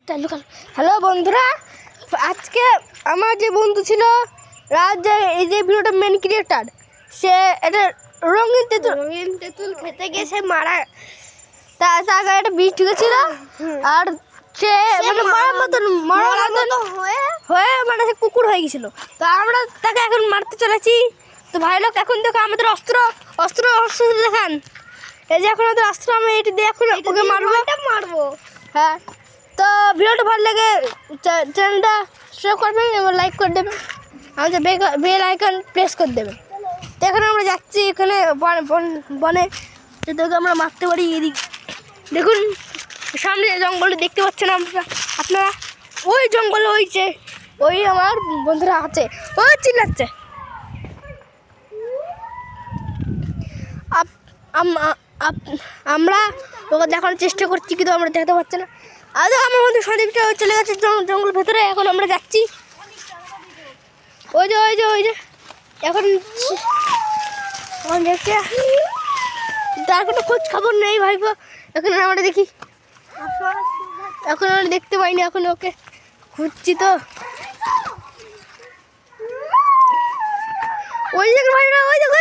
চালু কর। হ্যালো বন্ধুরা, আজকে আমার যে বন্ধু ছিল রাজ, এই যে ভিডিওটা মেন ক্রিয়েটার, সে এটা রঙিন তেঁতুল খেতে গিয়ে সে মারা, তার আগে একটা বিষ ঢুকেছিল আর সে মানে মারার মতন হয়ে মানে সে কুকুর হয়ে গেছিল। তো আমরা তাকে এখন মারতে চলেছি। তো ভাই লোক, এখন দেখো আমাদের অস্ত্র অস্ত্র অস্ত্র দেখান। এই যে এখন আমাদের অস্ত্র, আমি এটি দিয়ে এখন ওকে মারবো। হ্যাঁ, তো ভিডিওটা ভালো লাগে চ্যানেলটা সাবস্ক্রাইব করবেন এবং লাইক করে দেবেন, আমাদের বেল আইকন প্রেস করে দেবেন। তো এখন আমরা যাচ্ছি এখানে বনে, তোকে আমরা মারতে পারি। এদিক দেখুন, সামনে জঙ্গলে দেখতে পাচ্ছেন আপনারা, ওই জঙ্গলে ওই আমার বন্ধুরা আছে, ওই চিল্লাচ্ছে। আমরা ওকে দেখানোর চেষ্টা করছি, কিন্তু আমরা দেখতে পাচ্ছি না। আর আমার বন্ধু সন্দীপটা চলে গেছে জঙ্গল ভেতরে। এখন আমরা যাচ্ছি ওই যে এখন দেখতে, তার কোনো খোঁজ খবর নেই ভাইপো। এখন আমরা দেখি, এখন আমরা দেখতে পাইনি, এখন ওকে খুঁজছি। তো ওই দেখুন ভাইরা, ওই দেখো